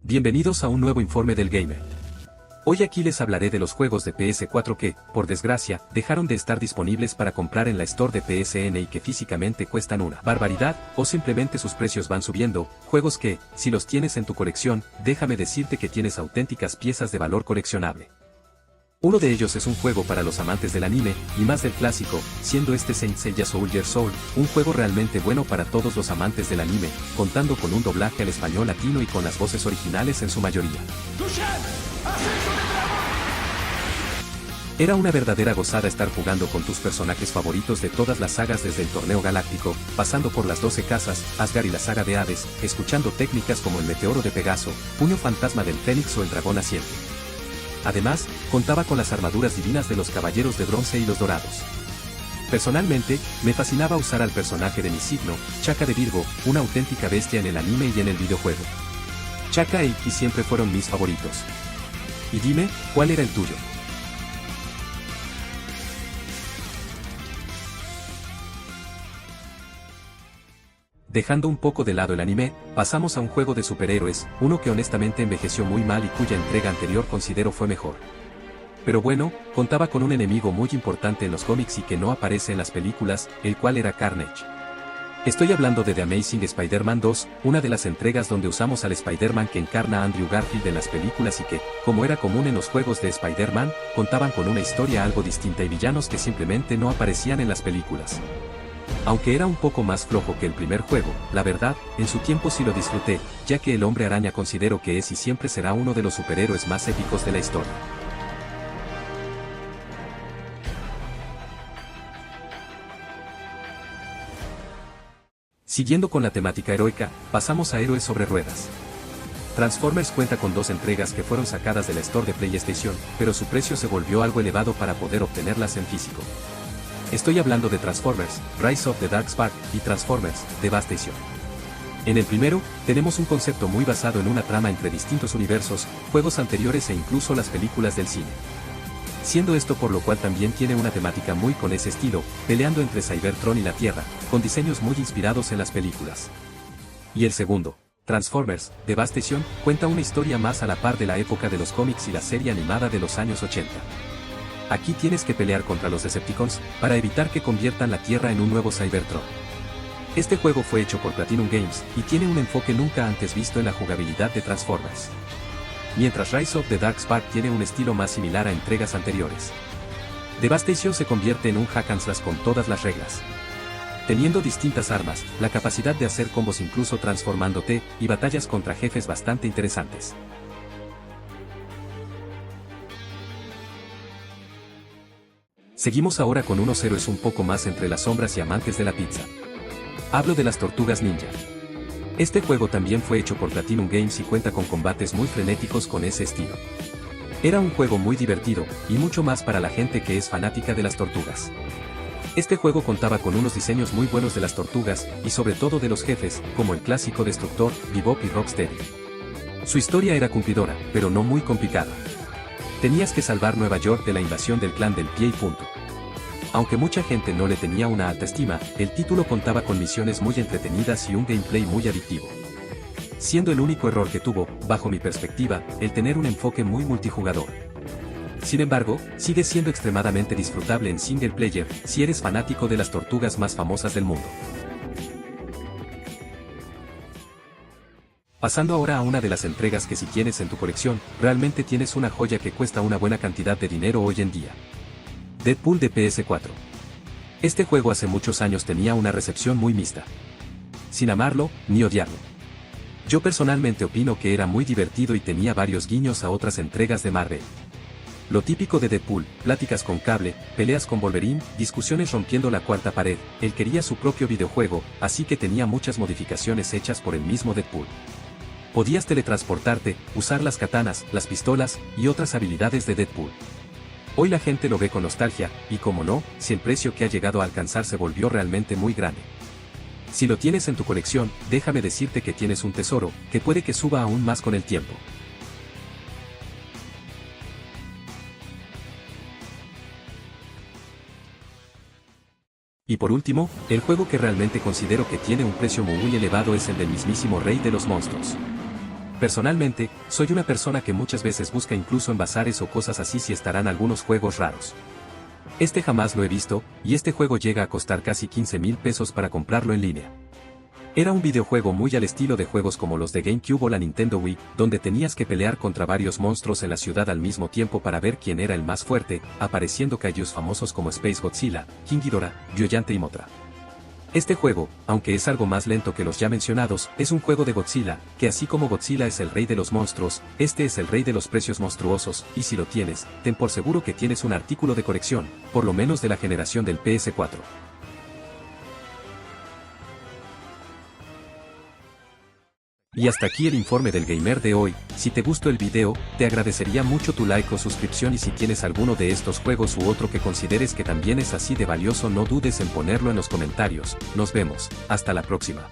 Bienvenidos a un nuevo informe del gamer. Hoy aquí les hablaré de los juegos de PS4 que, por desgracia, dejaron de estar disponibles para comprar en la store de PSN y que físicamente cuestan una barbaridad, o simplemente sus precios van subiendo, juegos que, si los tienes en tu colección, déjame decirte que tienes auténticas piezas de valor coleccionable. Uno de ellos es un juego para los amantes del anime, y más del clásico, siendo este Saint Seiya Soldier Soul, un juego realmente bueno para todos los amantes del anime, contando con un doblaje al español latino y con las voces originales en su mayoría. Era una verdadera gozada estar jugando con tus personajes favoritos de todas las sagas desde el torneo galáctico, pasando por las 12 casas, Asgard y la saga de Hades, escuchando técnicas como el meteoro de Pegaso, puño fantasma del Fénix o el dragón naciente. Además, contaba con las armaduras divinas de los caballeros de bronce y los dorados. Personalmente, me fascinaba usar al personaje de mi signo, Chaka de Virgo, una auténtica bestia en el anime y en el videojuego. Chaka e Ikki siempre fueron mis favoritos. Y dime, ¿cuál era el tuyo? Dejando un poco de lado el anime, pasamos a un juego de superhéroes, uno que honestamente envejeció muy mal y cuya entrega anterior considero fue mejor. Pero bueno, contaba con un enemigo muy importante en los cómics y que no aparece en las películas, el cual era Carnage. Estoy hablando de The Amazing Spider-Man 2, una de las entregas donde usamos al Spider-Man que encarna a Andrew Garfield en las películas y que, como era común en los juegos de Spider-Man, contaban con una historia algo distinta y villanos que simplemente no aparecían en las películas. Aunque era un poco más flojo que el primer juego, la verdad, en su tiempo sí lo disfruté, ya que el Hombre Araña considero que es y siempre será uno de los superhéroes más épicos de la historia. Siguiendo con la temática heroica, pasamos a Héroes sobre Ruedas. Transformers cuenta con 2 entregas que fueron sacadas de la store de PlayStation, pero su precio se volvió algo elevado para poder obtenerlas en físico. Estoy hablando de Transformers, Rise of the Dark Spark, y Transformers, Devastation. En el primero, tenemos un concepto muy basado en una trama entre distintos universos, juegos anteriores e incluso las películas del cine. Siendo esto por lo cual también tiene una temática muy con ese estilo, peleando entre Cybertron y la Tierra, con diseños muy inspirados en las películas. Y el segundo, Transformers, Devastation, cuenta una historia más a la par de la época de los cómics y la serie animada de los años 80. Aquí tienes que pelear contra los Decepticons, para evitar que conviertan la Tierra en un nuevo Cybertron. Este juego fue hecho por Platinum Games, y tiene un enfoque nunca antes visto en la jugabilidad de Transformers. Mientras Rise of the Dark Spark tiene un estilo más similar a entregas anteriores. Devastation se convierte en un hack and slash con todas las reglas. Teniendo distintas armas, la capacidad de hacer combos incluso transformándote, y batallas contra jefes bastante interesantes. Seguimos ahora con unos héroes un poco más entre las sombras y amantes de la pizza. Hablo de las Tortugas Ninja. Este juego también fue hecho por Platinum Games y cuenta con combates muy frenéticos con ese estilo. Era un juego muy divertido, y mucho más para la gente que es fanática de las tortugas. Este juego contaba con unos diseños muy buenos de las tortugas, y sobre todo de los jefes, como el clásico Destructor, Bebop y Rocksteady. Su historia era cumplidora, pero no muy complicada. Tenías que salvar Nueva York de la invasión del clan del pie y punto. Aunque mucha gente no le tenía una alta estima, el título contaba con misiones muy entretenidas y un gameplay muy adictivo. Siendo el único error que tuvo, bajo mi perspectiva, el tener un enfoque muy multijugador. Sin embargo, sigue siendo extremadamente disfrutable en single player, si eres fanático de las tortugas más famosas del mundo. Pasando ahora a una de las entregas que si tienes en tu colección, realmente tienes una joya que cuesta una buena cantidad de dinero hoy en día. Deadpool de PS4. Este juego hace muchos años tenía una recepción muy mixta. Sin amarlo, ni odiarlo. Yo personalmente opino que era muy divertido y tenía varios guiños a otras entregas de Marvel. Lo típico de Deadpool, pláticas con Cable, peleas con Wolverine, discusiones rompiendo la cuarta pared, él quería su propio videojuego, así que tenía muchas modificaciones hechas por el mismo Deadpool. Podías teletransportarte, usar las katanas, las pistolas, y otras habilidades de Deadpool. Hoy la gente lo ve con nostalgia, y como no, si el precio que ha llegado a alcanzar se volvió realmente muy grande. Si lo tienes en tu colección, déjame decirte que tienes un tesoro, que puede que suba aún más con el tiempo. Y por último, el juego que realmente considero que tiene un precio muy elevado es el del mismísimo Rey de los Monstruos. Personalmente, soy una persona que muchas veces busca incluso en bazares o cosas así si estarán algunos juegos raros. Este jamás lo he visto, y este juego llega a costar casi 15.000 pesos para comprarlo en línea. Era un videojuego muy al estilo de juegos como los de GameCube o la Nintendo Wii, donde tenías que pelear contra varios monstruos en la ciudad al mismo tiempo para ver quién era el más fuerte, apareciendo kaijus famosos como Space Godzilla, King Ghidorah, Gigante y Mothra. Este juego, aunque es algo más lento que los ya mencionados, es un juego de Godzilla, que así como Godzilla es el rey de los monstruos, este es el rey de los precios monstruosos, y si lo tienes, ten por seguro que tienes un artículo de colección, por lo menos de la generación del PS4. Y hasta aquí el informe del gamer de hoy. Si te gustó el video, te agradecería mucho tu like o suscripción, y si tienes alguno de estos juegos u otro que consideres que también es así de valioso, no dudes en ponerlo en los comentarios. Nos vemos, hasta la próxima.